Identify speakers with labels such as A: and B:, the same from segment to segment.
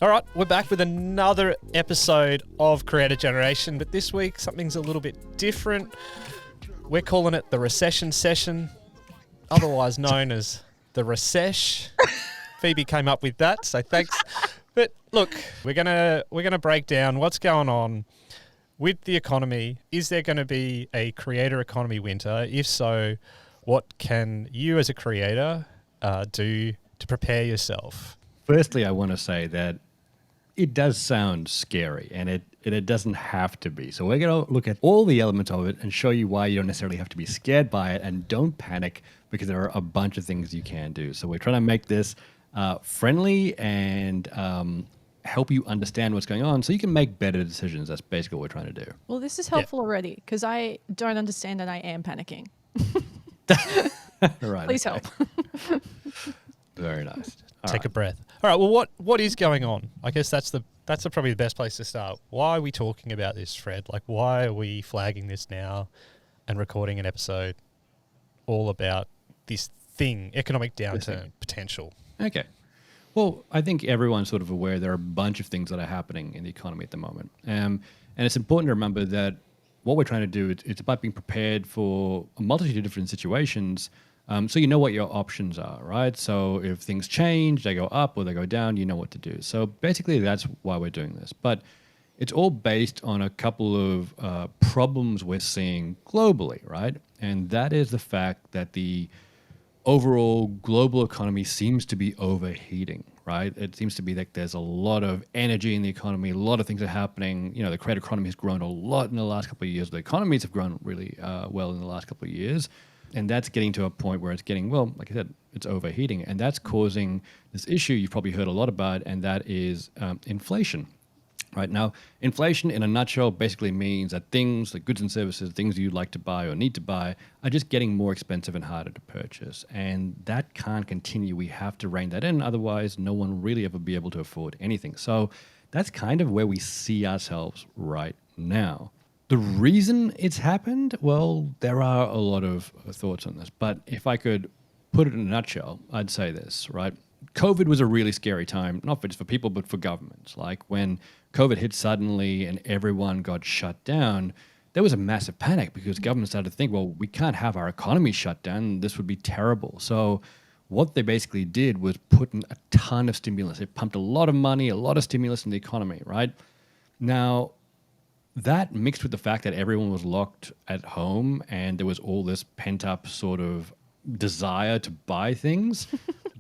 A: All right, we're back with another episode of Creator Generation, but this week something's a little bit different. We're calling it the Recession Session, otherwise known as the Recession. Phoebe came up with that, so thanks. But look, we're gonna break down what's going on with the economy. Is there going to be a creator economy winter? If so, what can you as a creator do to prepare yourself?
B: Firstly, I want to say that it does sound scary, and it doesn't have to be. So we're going to look at all the elements of it and show you why you don't necessarily have to be scared by it, and don't panic because there are a bunch of things you can do. So we're trying to make this friendly and help you understand what's going on so you can make better decisions. That's basically what we're trying to do.
C: Well, this is helpful already because I don't understand and I am panicking.
B: Right.
C: Please help.
B: Very nice.
A: Take a breath. All right. Well, what is going on? I guess that's probably the best place to start. Why are we talking about this, Fred? Like, why are we flagging this now and recording an episode all about this thing, economic downturn potential?
B: Okay. Well, I think everyone's sort of aware there are a bunch of things that are happening in the economy at the moment. And it's important to remember that what we're trying to do, it's about being prepared for a multitude of different situations. So you know what your options are, right? So if things change, they go up or they go down, you know what to do. So basically that's why we're doing this. But it's all based on a couple of problems we're seeing globally, right? And that is the fact that the overall global economy seems to be overheating, right? It seems to be that there's a lot of energy in the economy, a lot of things are happening. You know, the creator economy has grown a lot in the last couple of years. The economies have grown really well in the last couple of years. And that's getting to a point where it's getting, well, like I said, it's overheating. And that's causing this issue you've probably heard a lot about, and that is inflation. Right now, inflation in a nutshell basically means that things, like goods and services, things you'd like to buy or need to buy, are just getting more expensive and harder to purchase. And that can't continue. We have to rein that in. Otherwise, no one really ever be able to afford anything. So that's kind of where we see ourselves right now. The reason it's happened, well, there are a lot of thoughts on this. But if I could put it in a nutshell, I'd say this, right? COVID was a really scary time, not just for people, but for governments. Like when COVID hit suddenly and everyone got shut down, there was a massive panic because governments started to think, well, we can't have our economy shut down. This would be terrible. So what they basically did was put in a ton of stimulus. It pumped a lot of money, a lot of stimulus in the economy, right? Now, that mixed with the fact that everyone was locked at home and there was all this pent-up sort of desire to buy things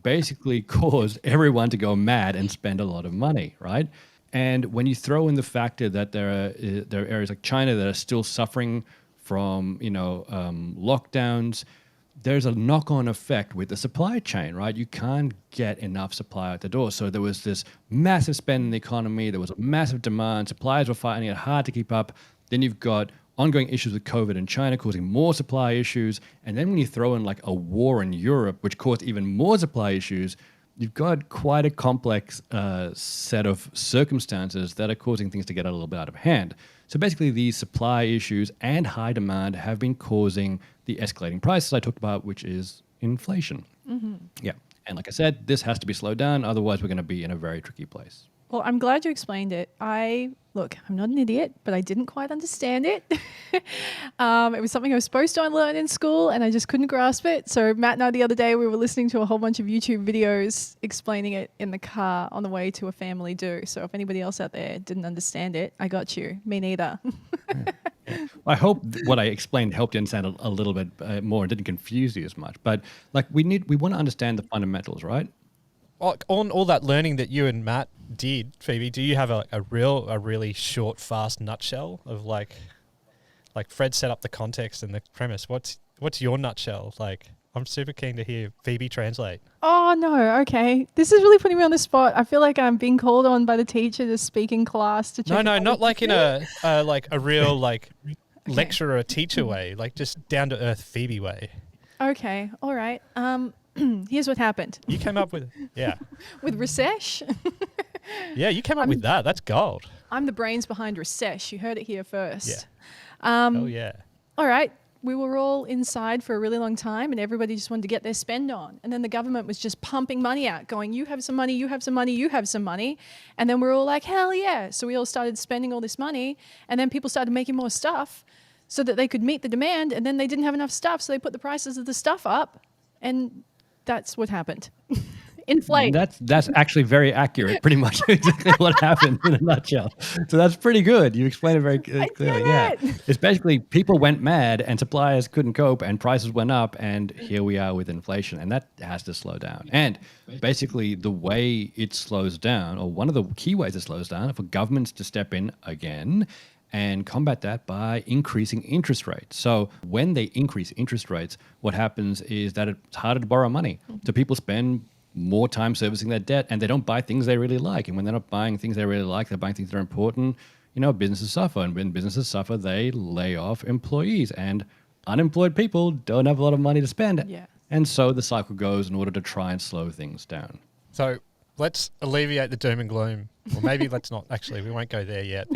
B: basically caused everyone to go mad and spend a lot of money, right? And when you throw in the factor that there are areas like China that are still suffering from, lockdowns, there's a knock-on effect with the supply chain, right? You can't get enough supply out the door. So there was this massive spend in the economy. There was a massive demand. Suppliers were finding it hard to keep up. Then you've got ongoing issues with COVID in China causing more supply issues. And then when you throw in like a war in Europe, which caused even more supply issues, you've got quite a complex set of circumstances that are causing things to get a little bit out of hand. So basically these supply issues and high demand have been causing the escalating prices I talked about, which is inflation. Mm-hmm. Yeah. And like I said, this has to be slowed down. Otherwise, we're going to be in a very tricky place.
C: Well, I'm glad you explained it. Look, I'm not an idiot, but I didn't quite understand it. It was something I was supposed to learn in school and I just couldn't grasp it. So Matt and I the other day, we were listening to a whole bunch of YouTube videos explaining it in the car on the way to a family do. So if anybody else out there didn't understand it, I got you. Me neither.
B: Yeah. I hope what I explained helped you understand a little bit more and didn't confuse you as much. But like we want to understand the fundamentals, right?
A: On all that learning that you and Matt did, Phoebe, do you have a really short, fast nutshell of like Fred set up the context and the premise? What's your nutshell? Like, I'm super keen to hear Phoebe translate.
C: Oh no, okay. This is really putting me on the spot. I feel like I'm being called on by the teacher to speak in class to check.
A: No, not like in a real like lecturer or teacher way, like just down to earth Phoebe way.
C: Okay, all right. Here's what happened.
A: You came up with
C: with Recession.
A: Yeah, you came up with that. That's gold.
C: I'm the brains behind Recession. You heard it here first.
A: Yeah. Oh yeah.
C: All right. we were all inside for a really long time and everybody just wanted to get their spend on. And then the government was just pumping money out, going, you have some money, you have some money, you have some money. And then we're all like, hell yeah. So we all started spending all this money, and then people started making more stuff so that they could meet the demand, and then they didn't have enough stuff, so they put the prices of the stuff up, and that's what happened. Inflate.
B: That's actually very accurate. Pretty much exactly what happened in a nutshell. So that's pretty good. You explained it very clearly. Yeah, it's basically people went mad and suppliers couldn't cope and prices went up, and here we are with inflation, and that has to slow down. And basically, the way it slows down, or one of the key ways it slows down, are for governments to step in again and combat that by increasing interest rates. So when they increase interest rates, what happens is that it's harder to borrow money. So people spend more time servicing their debt, and they don't buy things they really like. And when they're not buying things they really like, they're buying things that are important, businesses suffer. And when businesses suffer, they lay off employees. And unemployed people don't have a lot of money to spend.
C: Yeah.
B: And so the cycle goes in order to try and slow things down.
A: So let's alleviate the doom and gloom. Or maybe let's not. Actually, we won't go there yet,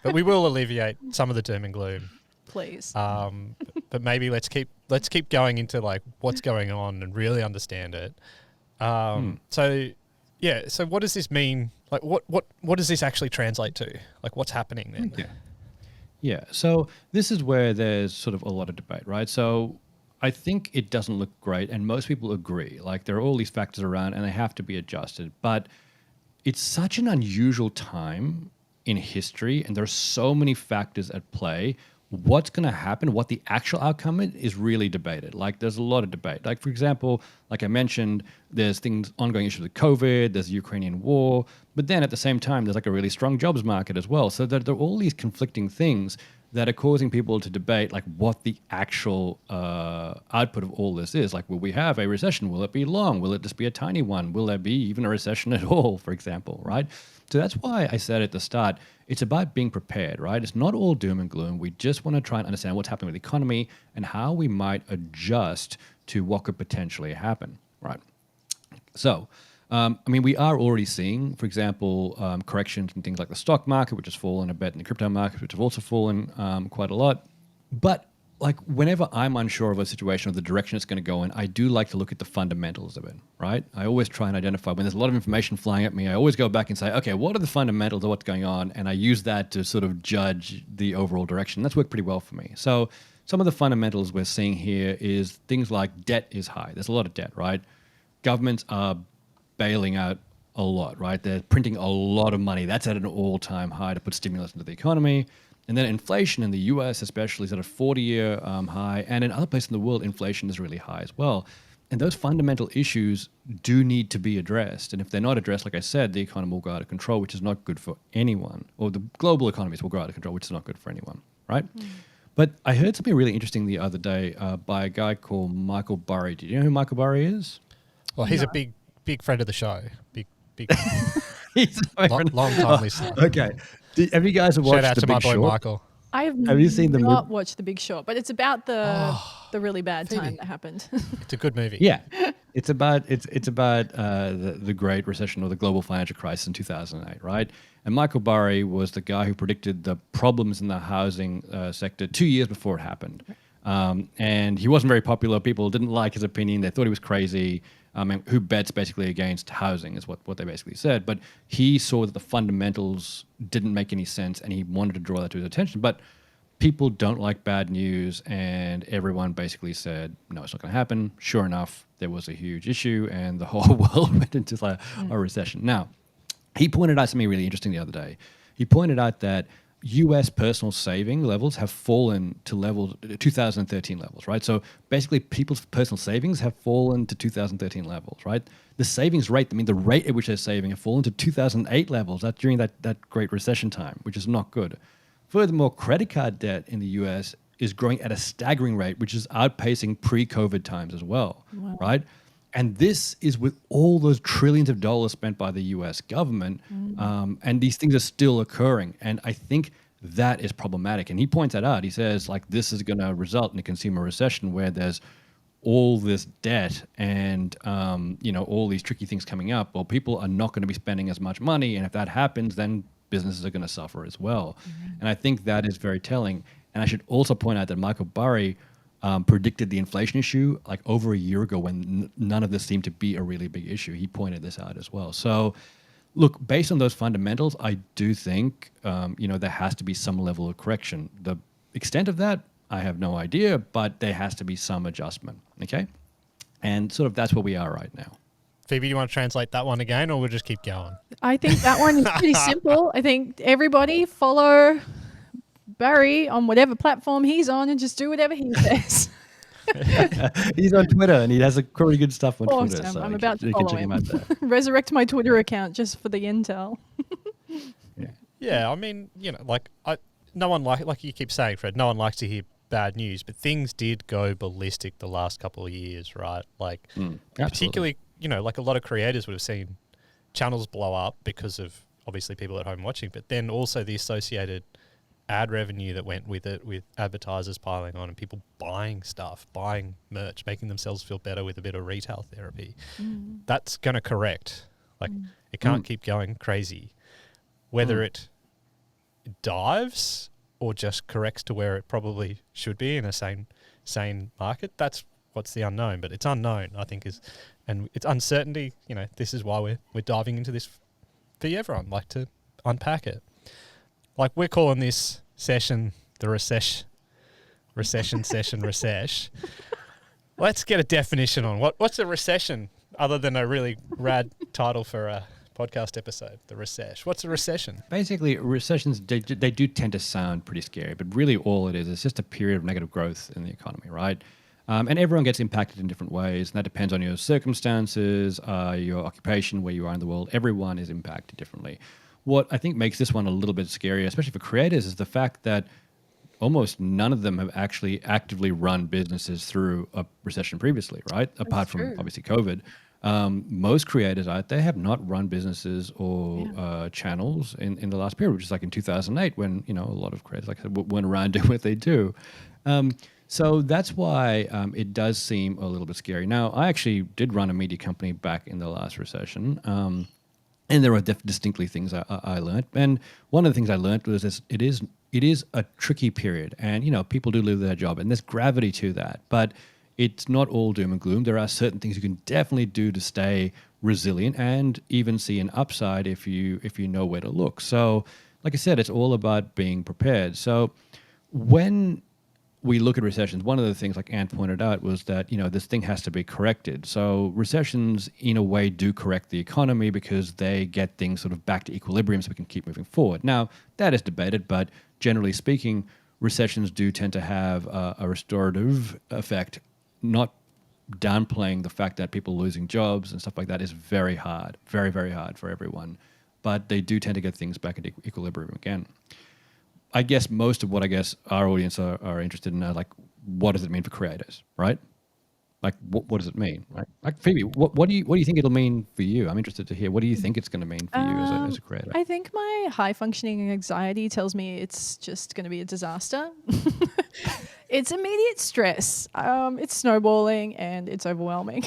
A: but we will alleviate some of the doom and gloom.
C: Please.
A: But maybe let's keep going into like what's going on and really understand it. So what does this mean? Like what does this actually translate to? Like what's happening then?
B: Yeah. So this is where there's sort of a lot of debate, right? So I think it doesn't look great, and most people agree. Like there are all these factors around and they have to be adjusted, but it's such an unusual time in history and there are so many factors at play. What's going to happen, what the actual outcome is really debated. Like there's a lot of debate. Like for example, like I mentioned, there's ongoing issues with COVID, there's the Ukrainian war, but then at the same time, there's like a really strong jobs market as well. So there are all these conflicting things that are causing people to debate like what the actual output of all this is. Like, will we have a recession? Will it be long? Will it just be a tiny one? Will there be even a recession at all, for example, right? So that's why I said at the start, it's about being prepared, right? It's not all doom and gloom. We just want to try and understand what's happening with the economy and how we might adjust to what could potentially happen, right? So, we are already seeing, for example, corrections in things like the stock market, which has fallen a bit, and the crypto market, which have also fallen quite a lot. But like whenever I'm unsure of a situation or the direction it's going to go in, I do like to look at the fundamentals of it, right? I always try and identify when there's a lot of information flying at me. I always go back and say, okay, what are the fundamentals of what's going on? And I use that to sort of judge the overall direction. That's worked pretty well for me. So some of the fundamentals we're seeing here is things like debt is high. There's a lot of debt, right? Governments are bailing out a lot, right? They're printing a lot of money. That's at an all-time high to put stimulus into the economy. And then inflation in the US especially is at a 40-year high. And in other places in the world, inflation is really high as well. And those fundamental issues do need to be addressed. And if they're not addressed, like I said, the economy will go out of control, which is not good for anyone. Or the global economies will go out of control, which is not good for anyone, right? But I heard something really interesting the other day by a guy called Michael Burry. Do you know who Michael Burry is?
A: Well, he's a big friend of the show. Big
B: He's
A: long time listener.
B: Okay. Have you guys watched
A: Shout out
B: The
A: to
B: Big
A: my boy
B: Short?
A: Michael.
C: Have
B: you seen the
C: not watched The Big Short, but it's about the really bad
A: Phoebe.
C: time that happened.
A: It's a good movie.
B: Yeah, it's about the Great Recession or the global financial crisis in 2008, right? And Michael Burry was the guy who predicted the problems in the housing sector 2 years before it happened. And he wasn't very popular. People didn't like his opinion. They thought he was crazy. And who bets basically against housing is what they basically said. But he saw that the fundamentals didn't make any sense, and he wanted to draw that to his attention. But people don't like bad news, and everyone basically said, no, it's not going to happen. Sure enough, there was a huge issue, and the whole world went into a recession. Now, he pointed out something really interesting the other day. He pointed out that US personal saving levels have fallen to 2013 levels, right? So basically people's personal savings have fallen to 2013 levels, right? The savings rate, the rate at which they're saving have fallen to 2008 levels. That's during that Great Recession time, which is not good. Furthermore, credit card debt in the US is growing at a staggering rate, which is outpacing pre-COVID times as well, right? And this is with all those trillions of dollars spent by the US government, and these things are still occurring. And I think that is problematic. And he points that out. He says, like, this is going to result in a consumer recession where there's all this debt and, all these tricky things coming up. Well, people are not going to be spending as much money. And if that happens, then businesses are going to suffer as well. And I think that is very telling. And I should also point out that Michael Burry predicted the inflation issue like over a year ago when none of this seemed to be a really big issue. He pointed this out as well. So, look, based on those fundamentals, I do think there has to be some level of correction. The extent of that, I have no idea, but there has to be some adjustment. Okay, and sort of that's where we are right now.
A: Phoebe, do you want to translate that one again, or we'll just keep going?
C: I think that one is pretty simple. I think everybody follow Barry on whatever platform he's on and just do whatever he says.
B: He's on Twitter and he has pretty good stuff on Twitter.
C: Awesome.
B: So
C: I'm about to
B: you
C: follow
B: can check
C: him.
B: him out there.
C: Resurrect my Twitter account just for the intel.
A: Yeah, I mean, no one like you keep saying, Fred, no one likes to hear bad news, but things did go ballistic the last couple of years, right? Like, particularly, like a lot of creators would have seen channels blow up because of obviously people at home watching, but then also the associated ad revenue that went with it, with advertisers piling on and people buying stuff, buying merch, making themselves feel better with a bit of retail therapy. That's going to correct. Like, it can't keep going crazy. Whether it dives or just corrects to where it probably should be in a sane market, that's what's the unknown. But it's unknown, I think, and it's uncertainty. This is why we're diving into this for everyone, like to unpack it. Like, we're calling this session the recession session. Let's get a definition on what's a recession, other than a really rad title for a podcast episode, the recession. What's a recession?
B: Basically, recessions, they do tend to sound pretty scary, but really all it is just a period of negative growth in the economy, right? And everyone gets impacted in different ways, and that depends on your circumstances, your occupation, where you are in the world. Everyone is impacted differently. What I think makes this one a little bit scary, especially for creators, is the fact that almost none of them have actually actively run businesses through a recession previously, right? Apart from obviously COVID. Most creators out there have not run businesses or channels in the last period, which is like in 2008 when, a lot of creators, like I said, went around doing what they do. So that's why it does seem a little bit scary. Now, I actually did run a media company back in the last recession. And there are distinctly things I learned. And one of the things I learned was this, it is a tricky period. And, people do lose their job. And there's gravity to that. But it's not all doom and gloom. There are certain things you can definitely do to stay resilient and even see an upside if you know where to look. So, like I said, it's all about being prepared. So when we look at recessions, one of the things, like Anne pointed out, was that, this thing has to be corrected. So recessions, in a way, do correct the economy because they get things sort of back to equilibrium so we can keep moving forward. Now, that is debated, but generally speaking, recessions do tend to have a restorative effect, not downplaying the fact that people losing jobs and stuff like that is very hard, very, very hard for everyone. But they do tend to get things back into equilibrium again. I guess most of what our audience are interested in are like, what does it mean for creators, right? Like, what does it mean, right? Like, Phoebe, what do you think it'll mean for you? I'm interested to hear. What do you think it's going to mean for you as a creator?
C: I think my high functioning anxiety tells me it's just going to be a disaster. It's immediate stress. It's snowballing and it's overwhelming.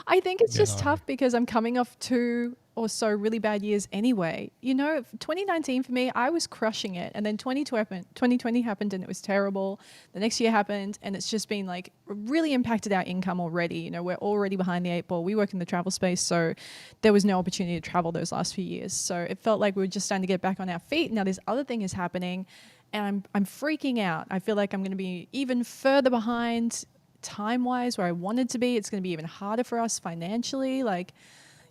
C: I think it's just tough because I'm coming off 2 or so really bad years anyway. 2019 for me, I was crushing it. And then 2020 happened and it was terrible. The next year happened and it's just been like really impacted our income already. We're already behind the 8 ball. We work in the travel space, so there was no opportunity to travel those last few years. So it felt like we were just starting to get back on our feet. Now this other thing is happening and I'm freaking out. I feel like I'm going to be even further behind time-wise where I wanted to be. It's going to be even harder for us financially.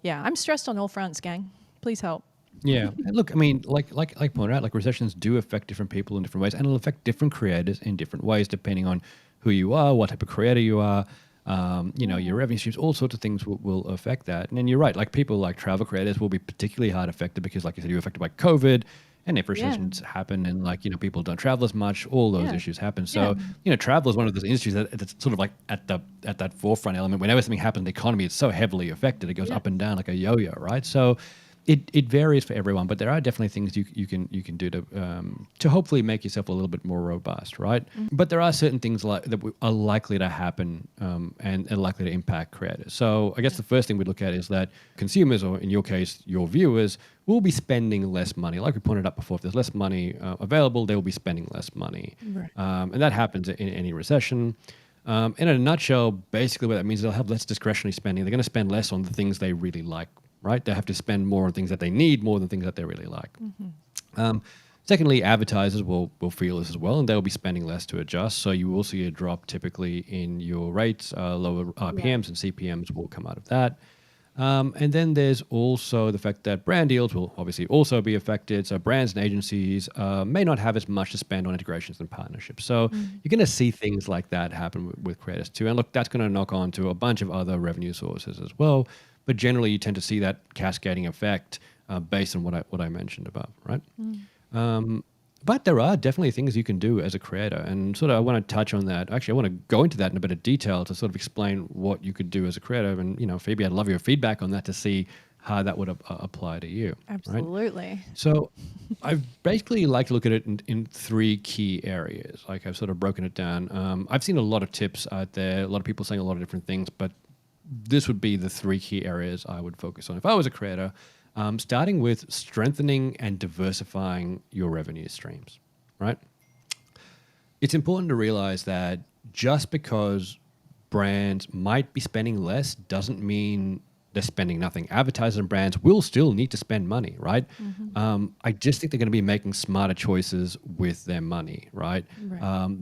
C: I'm stressed on all fronts, gang. Please help.
B: Yeah. Look, I mean, like pointed out, like recessions do affect different people in different ways, and it'll affect different creators in different ways depending on who you are, what type of creator you are, your revenue streams, all sorts of things will affect that. And then you're right, like people like travel creators will be particularly hard affected because, like you said, you're affected by COVID. And if recessions happen and people don't travel as much, all those issues happen. So, travel is one of those industries that's sort of like at that forefront element. Whenever something happens in the economy, it's so heavily affected. It goes up and down like a yo-yo, right? So it varies for everyone, but there are definitely things you can do to hopefully make yourself a little bit more robust, right? Mm-hmm. But there are certain things that are likely to happen and are likely to impact creators. So I guess the first thing we look at is that consumers, or in your case, your viewers, will be spending less money. Like we pointed out before, if there's less money available, they will be spending less money. Right. And that happens in any recession. In a nutshell, basically what that means is they'll have less discretionary spending. They're going to spend less on the things they really like, right? They have to spend more on things that they need more than things that they really like. Secondly, advertisers will feel this as well, and they'll be spending less to adjust. So you will see a drop typically in your rates, lower RPMs and CPMs will come out of that. And then there's also the fact that brand deals will obviously also be affected. So brands and agencies may not have as much to spend on integrations and partnerships. So you're going to see things like that happen with creators too. And look, that's going to knock on to a bunch of other revenue sources as well. But generally, you tend to see that cascading effect based on what I mentioned above, right? But there are definitely things you can do as a creator, and sort of I want to touch on that. Actually, I want to go into that in a bit of detail to sort of explain what you could do as a creator. And Phoebe, I'd love your feedback on that to see how that would apply to you.
C: Absolutely.
B: Right? So I basically like to look at it in three key areas. Like I've sort of broken it down. I've seen a lot of tips out there, a lot of people saying a lot of different things, but this would be the three key areas I would focus on if I was a creator. Starting with strengthening and diversifying your revenue streams, right? It's important to realize that just because brands might be spending less doesn't mean they're spending nothing. Advertisers and brands will still need to spend money, right? I just think they're going to be making smarter choices with their money, right?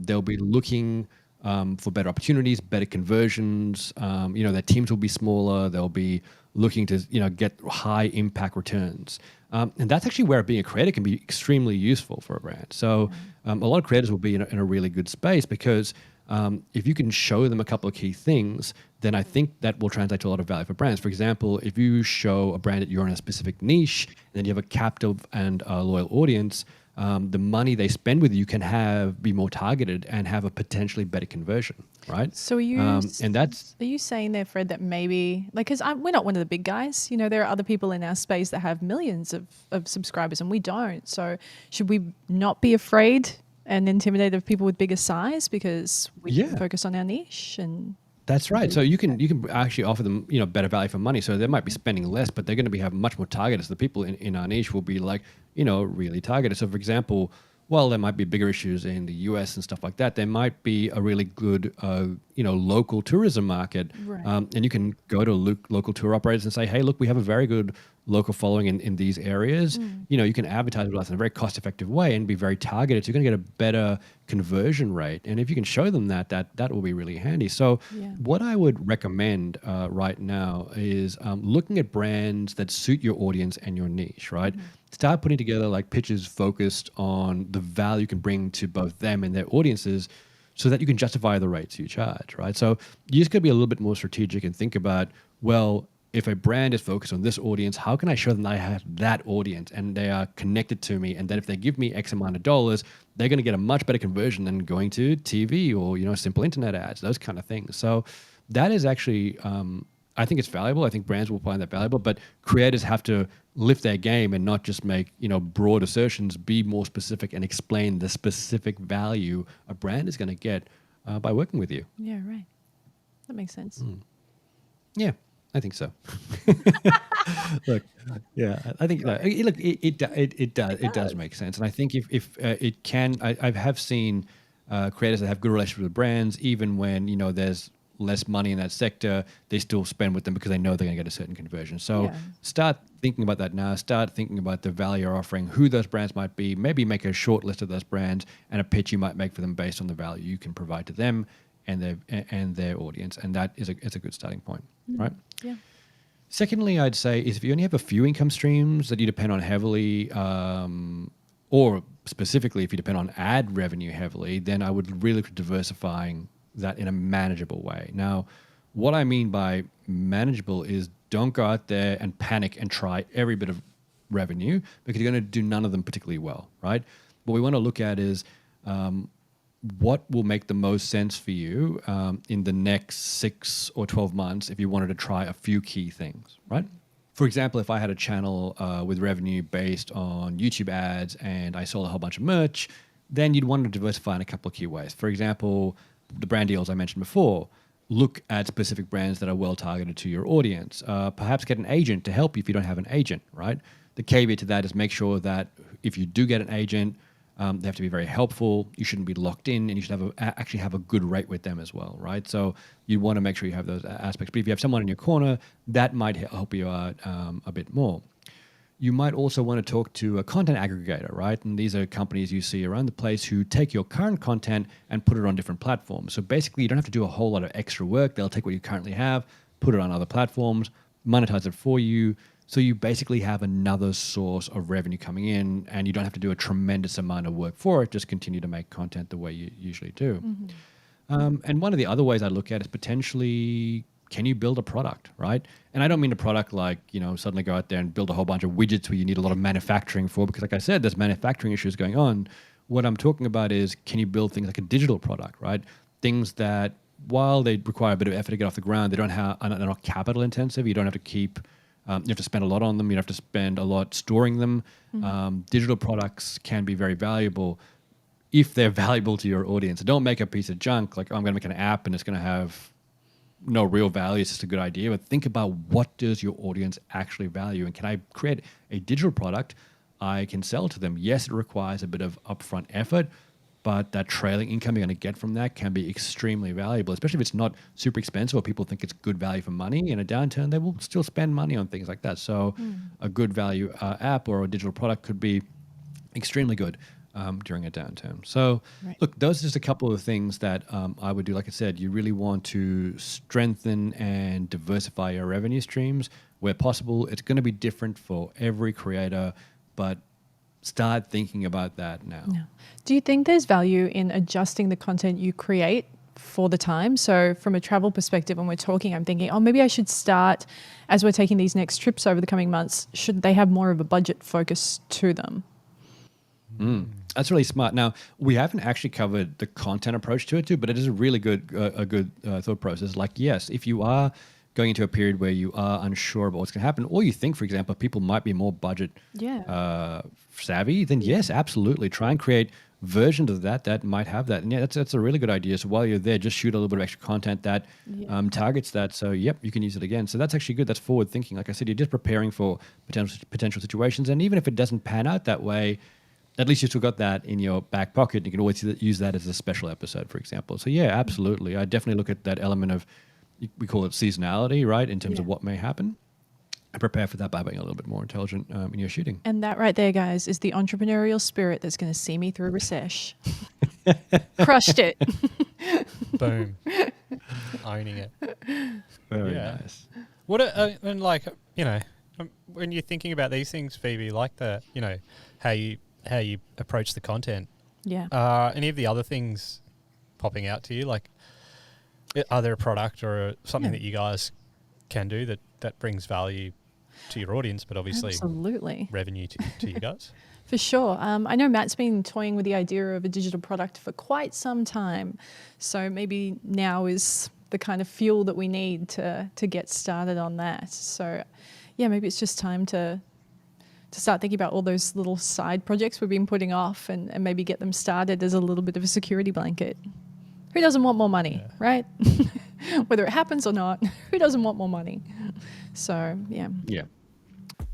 B: They'll be looking for better opportunities, better conversions. Their teams will be smaller. They'll be looking to get high impact returns, and that's actually where being a creator can be extremely useful for a brand. So a lot of creators will be in a really good space because if you can show them a couple of key things, then I think that will translate to a lot of value for brands. For example, if you show a brand that you're in a specific niche, and then you have a captive and a loyal audience, the money they spend with you can be more targeted and have a potentially better conversion, right?
C: So are you saying there, Fred, that maybe, because we're not one of the big guys, there are other people in our space that have millions of subscribers and we don't. So should we not be afraid and intimidated of people with bigger size because we can focus on our niche? And
B: that's right. So you can actually offer them, better value for money. So they might be spending less, but they're going to have much more targeted. So the people in our niche will be really targeted. So for example, while there might be bigger issues in the US and stuff like that, there might be a really good, local tourism market.
C: Right.
B: And you can go to local tour operators and say, hey, look, we have a very good local following in these areas. You can advertise with us in a very cost-effective way and be very targeted. So you're going to get a better conversion rate. And if you can show them that will be really handy. So what I would recommend right now is looking at brands that suit your audience and your niche, right? Start putting together pitches focused on the value you can bring to both them and their audiences so that you can justify the rates you charge, right? So you just got to be a little bit more strategic and think about, well, if a brand is focused on this audience, how can I show them that I have that audience and they are connected to me, and that if they give me X amount of dollars, they're going to get a much better conversion than going to TV or simple internet ads, those kind of things. So that is actually, I think it's valuable. I think brands will find that valuable, but creators have to lift their game and not just make broad assertions, be more specific and explain the specific value a brand is going to get by working with you.
C: Yeah, right. That makes sense.
B: Yeah. I think so. Look, yeah, I think it does make sense, and I think if it can, I have seen creators that have good relationships with brands, even when there's less money in that sector, they still spend with them because they know they're going to get a certain conversion. So start thinking about that now. Start thinking about the value you're offering, who those brands might be. Maybe make a short list of those brands and a pitch you might make for them based on the value you can provide to them and their audience, and that is a good starting point, right?
C: Yeah.
B: Secondly, I'd say is if you only have a few income streams that you depend on heavily, or specifically if you depend on ad revenue heavily, then I would really look at diversifying that in a manageable way. Now, what I mean by manageable is don't go out there and panic and try every bit of revenue because you're going to do none of them particularly well, right? What we want to look at is what will make the most sense for you in the next 6 or 12 months if you wanted to try a few key things, right? For example, if I had a channel with revenue based on YouTube ads and I sold a whole bunch of merch, then you'd want to diversify in a couple of key ways. For example, the brand deals I mentioned before, look at specific brands that are well targeted to your audience. Perhaps get an agent to help you if you don't have an agent, right? The caveat to that is make sure that if you do get an agent, They have to be very helpful. You shouldn't be locked in, and you should actually have a good rate with them as well, right? So you want to make sure you have those aspects. But if you have someone in your corner, that might help you out a bit more. You might also want to talk to a content aggregator, right? And these are companies you see around the place who take your current content and put it on different platforms. So basically, you don't have to do a whole lot of extra work. They'll take what you currently have, put it on other platforms, monetize it for you. So you basically have another source of revenue coming in, and you don't have to do a tremendous amount of work for it. Just continue to make content the way you usually do. And one of the other ways I look at is potentially, can you build a product, right? And I don't mean a product like, suddenly go out there and build a whole bunch of widgets where you need a lot of manufacturing for, because like I said, there's manufacturing issues going on. What I'm talking about is, can you build things like a digital product, right? Things that, while they require a bit of effort to get off the ground, they're not capital intensive. You don't have to keep, you have to spend a lot on them. You don't have to spend a lot storing them. Digital products can be very valuable if they're valuable to your audience. So don't make a piece of junk like, I'm going to make an app and it's going to have no real value. It's just a good idea. But think about, what does your audience actually value? And can I create a digital product I can sell to them? Yes, it requires a bit of upfront effort, but that trailing income you're going to get from that can be extremely valuable, especially if it's not super expensive or people think it's good value for money. In a downturn, they will still spend money on things like that. So a good value app or a digital product could be extremely good during a downturn. So look, those are just a couple of things that I would do. Like I said, you really want to strengthen and diversify your revenue streams where possible. It's going to be different for every creator, but start thinking about that now.
C: Yeah. Do you think there's value in adjusting the content you create for the time? So from a travel perspective, when we're talking, I'm thinking, maybe I should start, as we're taking these next trips over the coming months, should they have more of a budget focus to them?
B: That's really smart. Now, we haven't actually covered the content approach to it too, but it is a really good thought process. Like, yes, if you are going into a period where you are unsure about what's going to happen, or you think, for example, people might be more budget savvy, then yes, absolutely. Try and create versions of that might have that. And yeah, that's a really good idea. So while you're there, just shoot a little bit of extra content that targets that. So yep, you can use it again. So that's actually good. That's forward thinking. Like I said, you're just preparing for potential situations. And even if it doesn't pan out that way, at least you still got that in your back pocket. You can always use that as a special episode, for example. So yeah, absolutely. I definitely look at that element of, we call it seasonality, right? In terms of what may happen. I prepare for that by being a little bit more intelligent in your shooting.
C: And that right there, guys, is the entrepreneurial spirit that's going to see me through Recession. Crushed it.
A: Boom. Owning it.
B: Very nice.
A: What and like, when you're thinking about these things, Phoebe, like the, how you approach the content.
C: Yeah.
A: Any of the other things popping out to you? Like, are there a product or something that you guys can do that brings value to your audience, but obviously
C: absolutely
A: revenue to you guys?
C: For sure. I know Matt's been toying with the idea of a digital product for quite some time. So maybe now is the kind of fuel that we need to get started on that. So yeah, maybe it's just time to start thinking about all those little side projects we've been putting off and maybe get them started as a little bit of a security blanket. Who doesn't want more money, right? Whether it happens or not, who doesn't want more money? So, yeah.
B: Yeah.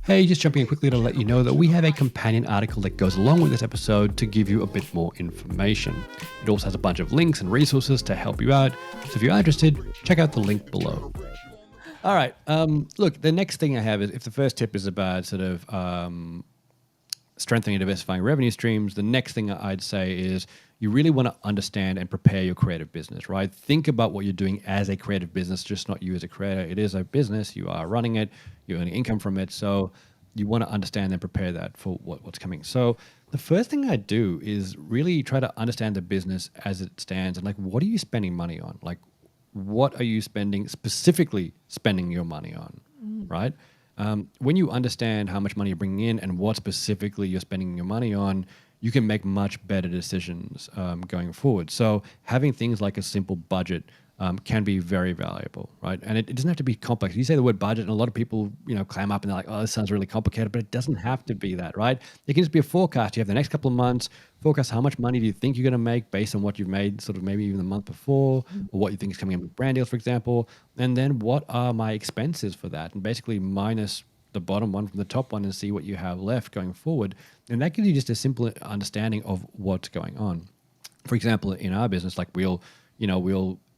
B: Hey, just jumping in quickly to let you know that we have a companion article that goes along with this episode to give you a bit more information. It also has a bunch of links and resources to help you out. So if you're interested, check out the link below. All right. Look, the next thing I have is, if the first tip is about sort of strengthening and diversifying revenue streams, the next thing I'd say is you really want to understand and prepare your creative business, right? Think about what you're doing as a creative business, just not you as a creator. It is a business. You are running it. You're earning income from it. So you want to understand and prepare that for what's coming. So the first thing I do is really try to understand the business as it stands and like, what are you spending money on? Like, what are you specifically spending your money on, right? When you understand how much money you're bringing in and what specifically you're spending your money on, you can make much better decisions going forward. So having things like a simple budget can be very valuable, right? And it doesn't have to be complex. You say the word budget, and a lot of people, clam up and they're like, "Oh, this sounds really complicated," but it doesn't have to be that, right? It can just be a forecast. You have the next couple of months, forecast how much money do you think you're going to make based on what you've made, sort of maybe even the month before, or what you think is coming in with brand deals, for example. And then what are my expenses for that? And basically minus the bottom one from the top one and see what you have left going forward. And that gives you just a simple understanding of what's going on. For example, in our business, like we'll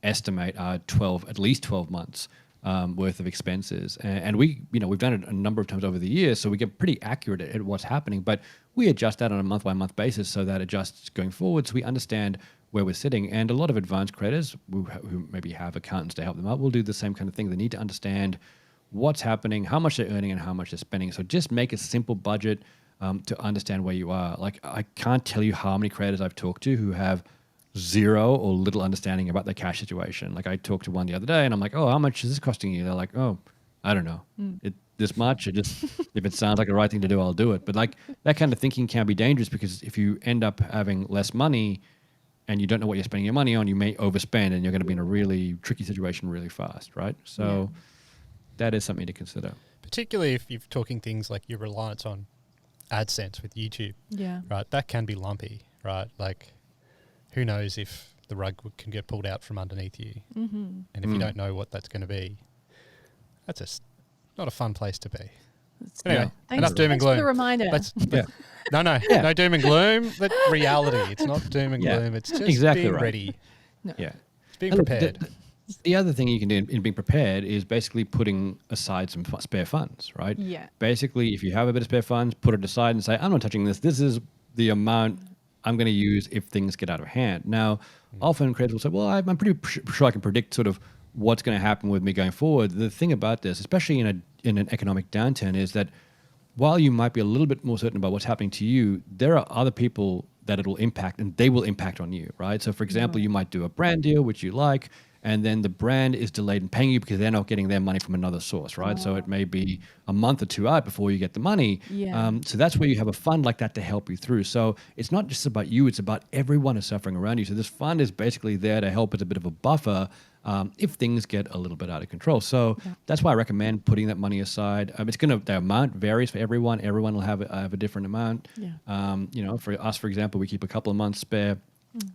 B: estimate our at least 12 months worth of expenses. And we've done it a number of times over the years, so we get pretty accurate at what's happening, but we adjust that on a month by month basis so that adjusts going forward, so we understand where we're sitting. And a lot of advanced creditors who maybe have accountants to help them out will do the same kind of thing. They need to understand what's happening, how much they're earning, and how much they're spending. So just make a simple budget to understand where you are. Like, I can't tell you how many creditors I've talked to who have zero or little understanding about their cash situation. Like, I talked to one the other day and I'm like, oh, how much is this costing you? They're like, oh, I don't know. This much. It just, if it sounds like the right thing to do, I'll do it. But like, that kind of thinking can be dangerous, because if you end up having less money and you don't know what you're spending your money on, you may overspend and you're going to be in a really tricky situation really fast, right? So that is something to consider.
A: Particularly if you're talking things like your reliance on AdSense with YouTube.
C: Yeah.
A: Right. That can be lumpy, right? Like, who knows if the rug can get pulled out from underneath you. Mm-hmm. And if you don't know what that's going to be, that's not a fun place to be. Anyway, enough doom and gloom.
C: Thanks for the reminder.
A: No doom and gloom. But reality, it's not doom and gloom. It's just being ready.
C: No.
B: Yeah.
A: It's being prepared.
B: The other thing you can do in being prepared is basically putting aside some spare funds, right?
C: Yeah.
B: Basically, if you have a bit of spare funds, put it aside and say, I'm not touching this. This is the amount I'm going to use if things get out of hand. Now, often creditors will say, well, I'm pretty sure I can predict sort of what's going to happen with me going forward. The thing about this, especially in an economic downturn, is that while you might be a little bit more certain about what's happening to you, there are other people that it'll impact, and they will impact on you, right? So, for example, you might do a brand deal, which you like, and then the brand is delayed in paying you because they're not getting their money from another source, right? So it may be a month or two out before you get the money.
C: Yeah.
B: So that's where you have a fund like that to help you through. So it's not just about you, it's about everyone who's suffering around you. So this fund is basically there to help as a bit of a buffer if things get a little bit out of control. So that's why I recommend putting that money aside. The amount varies for everyone. Everyone will have a different amount.
C: Yeah.
B: For us, for example, we keep a couple of months spare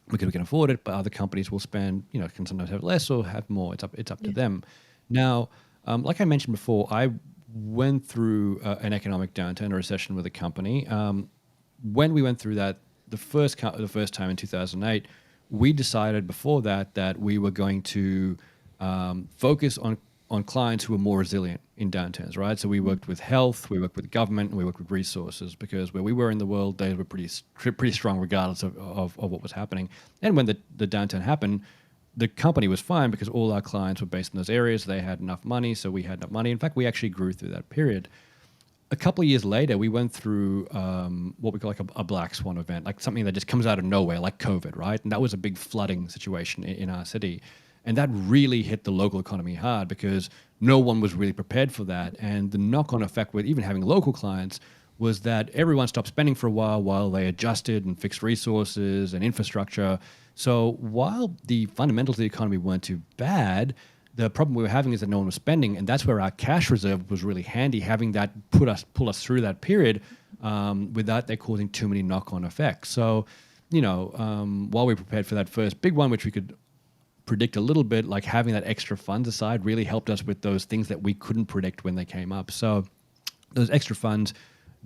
B: because we can afford it, but other companies will spend, can sometimes have less or have more. It's up to them. Now, like I mentioned before, I went through an economic downturn, a recession with a company. When we went through that, the first time in 2008, we decided before that we were going to focus on clients who were more resilient in downturns, right? So we worked with health, we worked with government, and we worked with resources, because where we were in the world, they were pretty strong regardless of what was happening. And when the downturn happened, the company was fine because all our clients were based in those areas. They had enough money, so we had enough money. In fact, we actually grew through that period. A couple of years later, we went through what we call like a black swan event, like something that just comes out of nowhere, like COVID, right? And that was a big flooding situation in our city. And that really hit the local economy hard because no one was really prepared for that. And the knock-on effect with even having local clients was that everyone stopped spending for a while they adjusted and fixed resources and infrastructure. So while the fundamentals of the economy weren't too bad, the problem we were having is that no one was spending, and that's where our cash reserve was really handy, having that pull us through that period without there causing too many knock-on effects. So, while we prepared for that first big one, which we could predict a little bit, like having that extra funds aside really helped us with those things that we couldn't predict when they came up. So those extra funds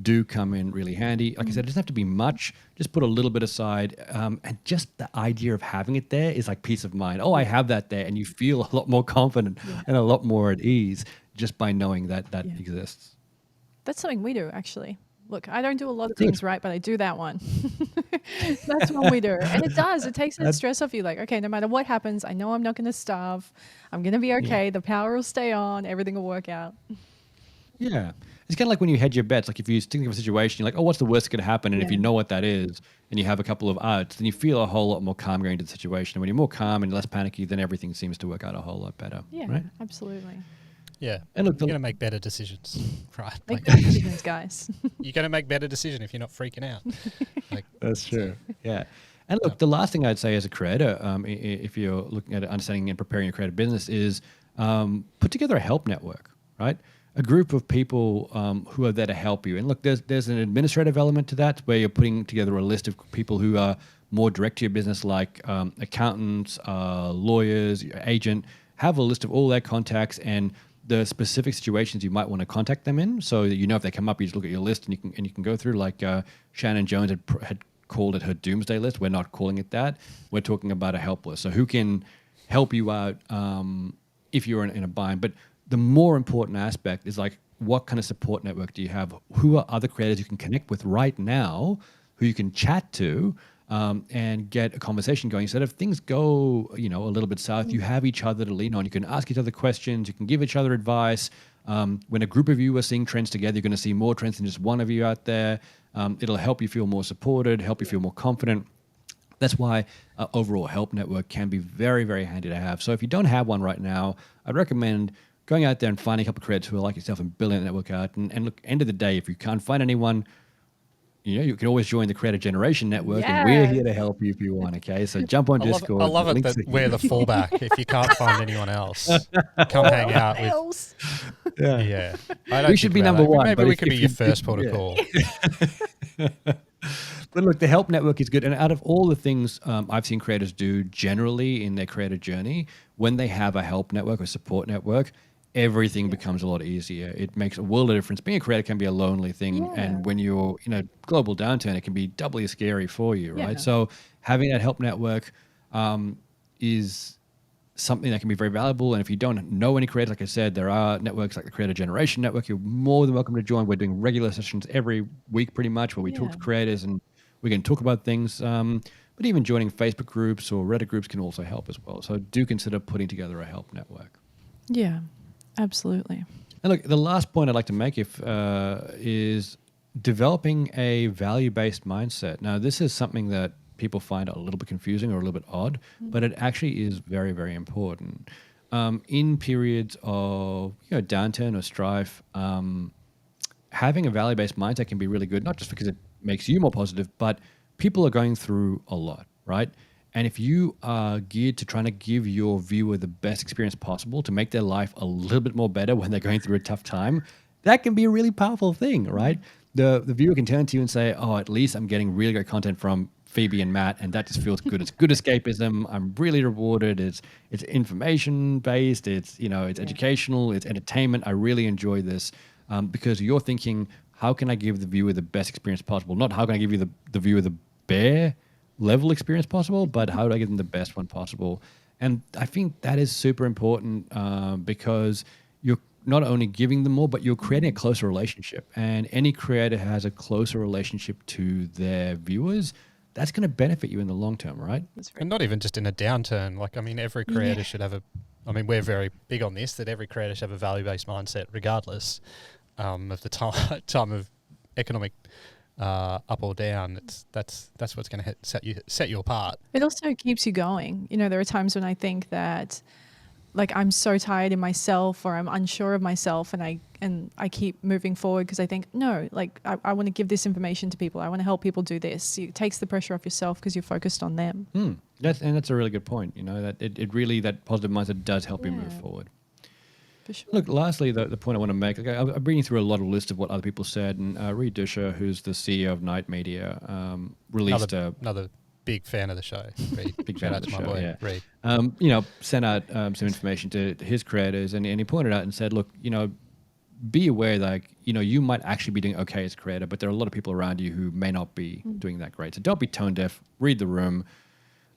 B: do come in really handy. Like I said, it doesn't have to be much. Just put a little bit aside. And just the idea of having it there is like peace of mind. Oh, I have that there. And you feel a lot more confident and a lot more at ease just by knowing that exists.
C: That's something we do, actually. Look, I don't do a lot of things right, but I do that one. That's one we do. And it does. It takes that stress off you. Like, okay, no matter what happens, I know I'm not going to starve. I'm going to be okay. Yeah. The power will stay on. Everything will work out.
B: Yeah. It's kind of like when you hedge your bets. Like if you think of a situation, you're like, oh, what's the worst that could happen? And if you know what that is and you have a couple of outs, then you feel a whole lot more calm going into the situation. And when you're more calm and less panicky, then everything seems to work out a whole lot better.
C: Yeah,
B: right?
C: Absolutely.
A: Yeah. And look, you're going to make better decisions, right?
C: Make better decisions, guys.
A: You're going to make better decisions if you're not freaking out.
B: That's true. Yeah. And look, the last thing I'd say as a creator, if you're looking at understanding and preparing your creative business, is put together a help network, right? A group of people who are there to help you. And look, there's an administrative element to that where you're putting together a list of people who are more direct to your business, like accountants, lawyers, your agent. Have a list of all their contacts, and the specific situations you might want to contact them in, so that if they come up, you just look at your list and you can go through. Like Shannon Jones had called it her doomsday list. We're not calling it that. We're talking about a help list. So who can help you out if you're in a bind? But the more important aspect is like, what kind of support network do you have? Who are other creators you can connect with right now, who you can chat to, and get a conversation going? So that if things go, a little bit south, you have each other to lean on. You can ask each other questions. You can give each other advice. When a group of you are seeing trends together, you're going to see more trends than just one of you out there. It'll help you feel more supported, help you feel more confident. That's why overall help network can be very, very handy to have. So if you don't have one right now, I'd recommend going out there and finding a couple of creators who are like yourself and building a network out. And look, end of the day, if you can't find anyone, you can always join the Creator Generation Network, and we're here to help you if you want, okay? So jump on Discord.
A: I love it that we're the fallback. If you can't find anyone else, come hang out with. Yeah.
B: We should be number one.
A: Maybe we could be your first port of call.
B: But look, the help network is good. And out of all the things I've seen creators do generally in their creator journey, when they have a help network or support network, everything becomes a lot easier. It makes a world of difference. Being a creator can be a lonely thing.
C: Yeah.
B: And when you're in a global downturn, it can be doubly scary for you, right?
C: Yeah.
B: So having that help network is something that can be very valuable. And if you don't know any creators, like I said, there are networks like the Creator Generation Network. You're more than welcome to join. We're doing regular sessions every week pretty much where we talk to creators and we can talk about things. But even joining Facebook groups or Reddit groups can also help as well. So do consider putting together a help network.
C: Yeah, absolutely.
B: And look, the last point I'd like to make is developing a value-based mindset. Now, this is something that people find a little bit confusing or a little bit odd, but it actually is very, very important. In periods of downturn or strife, having a value-based mindset can be really good, not just because it makes you more positive, but people are going through a lot, right? And if you are geared to trying to give your viewer the best experience possible to make their life a little bit more better when they're going through a tough time, that can be a really powerful thing, right? The viewer can turn to you and say, oh, at least I'm getting really great content from Phoebe and Matt, and that just feels good. It's good escapism. I'm really rewarded. It's information based. It's educational. It's entertainment. I really enjoy this because you're thinking, how can I give the viewer the best experience possible? Not how can I give you the viewer the bare level experience possible, but how do I give them the best one possible? And I think that is super important because you're not only giving them more, but you're creating a closer relationship. And any creator has a closer relationship to their viewers. That's going to benefit you in the long term, right?
A: And not even just in a downturn. Like, I mean, every creator should have we're very big on this, that every creator should have a value-based mindset regardless of the time of economic up or down. That's what's going to set you apart.
C: It also keeps you going. There are times when I think that, like, I'm so tired in myself or I'm unsure of myself, and I keep moving forward because I think, no, like I want to give this information to people. I want to help people do this. It takes the pressure off yourself because you're focused on them.
B: That's a really good point. That it really, that positive mindset does help you move forward.
C: For sure.
B: Look, lastly, the point I want to make, like, I'm reading through a lot of lists of what other people said, and Reed Dusher, who's the CEO of Night Media, released
A: another big fan of the show. Reed.
B: Big fan of the show,
A: Reed.
B: Sent out some information to his creators, and he pointed out and said, look, be aware that you might actually be doing okay as a creator, but there are a lot of people around you who may not be doing that great. So don't be tone deaf. Read the room.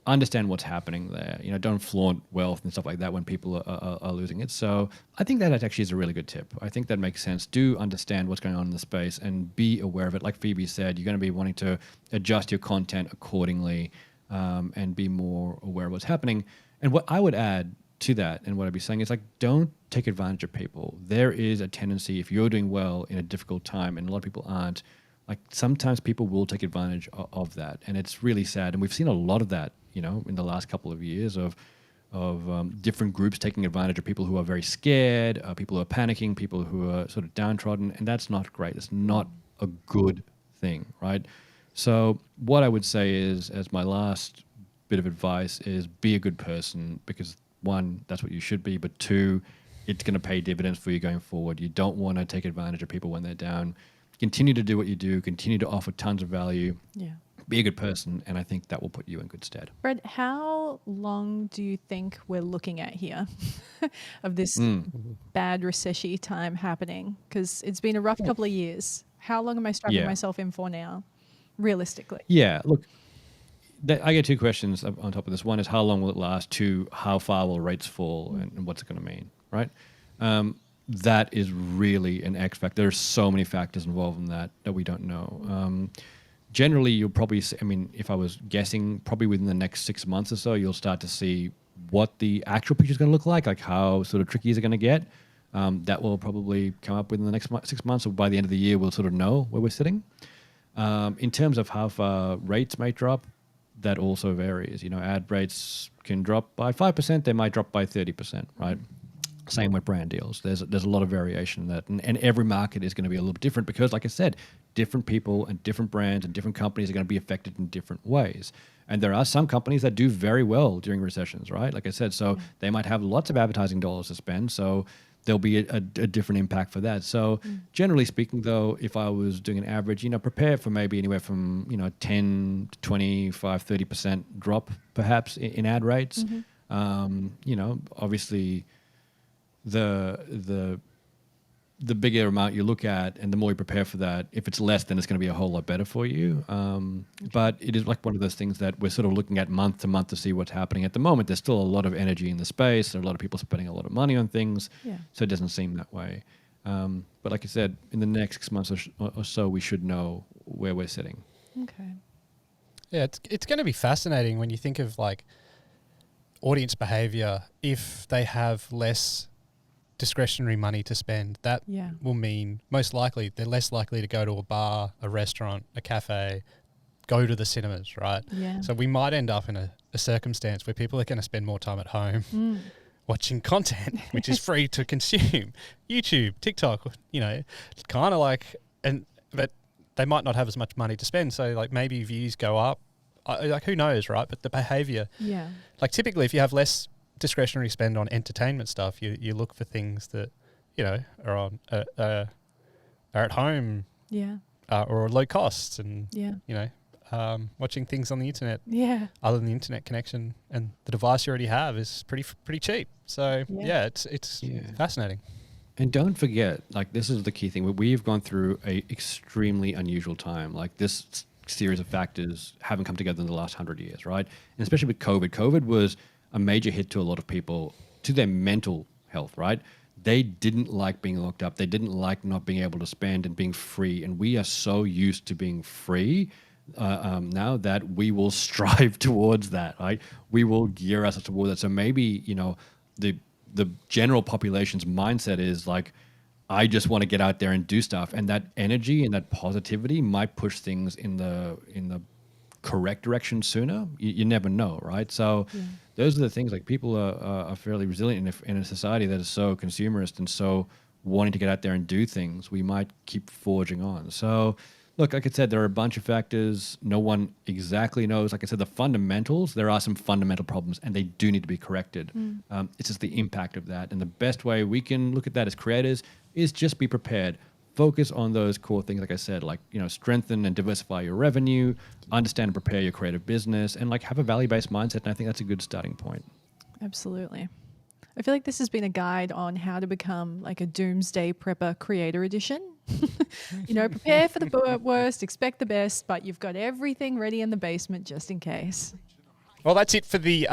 B: Understand what's happening there. Don't flaunt wealth and stuff like that when people are losing it. So I think that actually is a really good tip. I think that makes sense. Do understand what's going on in the space and be aware of it. Like Phoebe said, you're going to be wanting to adjust your content accordingly and be more aware of what's happening. And what I would add to that, and what I'd be saying is, like, don't take advantage of people. There is a tendency, if you're doing well in a difficult time, and a lot of people aren't, like, sometimes people will take advantage of that, and it's really sad. And we've seen a lot of that, in the last couple of years of different groups taking advantage of people who are very scared, people who are panicking, people who are sort of downtrodden, and that's not great. It's not a good thing, right? So what I would say is, as my last bit of advice, is be a good person, because one, that's what you should be, but two, it's going to pay dividends for you going forward. You don't want to take advantage of people when they're down. Continue to do what you do. Continue to offer tons of value.
C: Yeah.
B: Be a good person, and I think that will put you in good stead.
C: Brett, how how long do you think we're looking at here of this bad recession time happening? Because it's been a rough couple of years. How long am I strapping
B: Yeah.
C: myself in for now, realistically?
B: Yeah, look, I get two questions on top of this. One is how long will it last? Two, how far will rates fall, and what's it going to mean, right? That is really an X factor. There's so many factors involved in that we don't know. Generally, you'll probably see, I mean, if I was guessing, probably within the next 6 months or so, you'll start to see what the actual picture is going to look like how sort of tricky is it going to get. That will probably come up within the next 6 months, or by the end of the year, we'll sort of know where we're sitting. In terms of how far rates may drop, that also varies. Ad rates can drop by 5%, they might drop by 30%, right? Same with brand deals. There's a lot of variation in that, and every market is going to be a little different because, like I said, different people and different brands and different companies are going to be affected in different ways. And there are some companies that do very well during recessions, right? Like I said, so they might have lots of advertising dollars to spend, so there'll be a different impact for that. So generally speaking, though, if I was doing an average, prepare for maybe anywhere from 10 to 25, 30% drop perhaps in ad rates. Obviously the bigger amount you look at and the more you prepare for that, if it's less, then it's going to be a whole lot better for you. But it is like one of those things that we're sort of looking at month to month to see what's happening. At the moment, there's still a lot of energy in the space. There are a lot of people spending a lot of money on things. So it doesn't seem that way. But like I said, in the next 6 months or so, we should know where we're sitting.
C: Okay.
A: Yeah, it's going to be fascinating when you think of like audience behavior. If they have less discretionary money to spend, that will mean most likely they're less likely to go to a bar, a restaurant, a cafe, go to the cinemas, right?
C: Yeah.
A: So we might end up in a circumstance where people are going to spend more time at home watching content, which is free to consume. YouTube, TikTok, kind of like, but they might not have as much money to spend. So like maybe views go up, like who knows, right? But the behavior, like typically if you have less discretionary spend on entertainment stuff, you look for things that are on are at home, or low cost, and watching things on the internet, other than the internet connection and the device you already have is pretty cheap. So it's fascinating.
B: And don't forget, like this is the key thing. We've gone through a extremely unusual time. Like this series of factors haven't come together in the last 100 years, right? And especially with COVID. COVID was a major hit to a lot of people, to their mental health, right? They didn't like being locked up. They didn't like not being able to spend and being free. And we are so used to being free now that we will strive towards that, right? We will gear us towards that. So maybe, the general population's mindset is like, I just want to get out there and do stuff. And that energy and that positivity might push things in the correct direction sooner. You never know, right? So those are the things, like people are fairly resilient in a society that is so consumerist and so wanting to get out there and do things. We might keep forging on. So look, like I said, there are a bunch of factors. No one exactly knows. Like I said, the fundamentals, there are some fundamental problems and they do need to be corrected. It's just the impact of that. And the best way we can look at that as creators is just be prepared. Focus on those core things, like I said, like, strengthen and diversify your revenue, understand and prepare your creative business, and like have a value-based mindset. And I think that's a good starting point.
C: Absolutely. I feel like this has been a guide on how to become like a doomsday prepper creator edition. Prepare for the worst, expect the best, but you've got everything ready in the basement just in case.
A: Well, that's it for the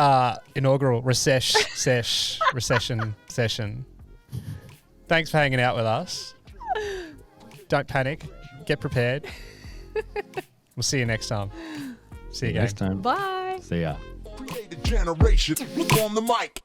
A: inaugural recession session. Thanks for hanging out with us. Don't panic. Get prepared. We'll see you next time. See you again.
B: Next time.
C: Bye.
B: See ya.
D: Create a generation. Look on the mic.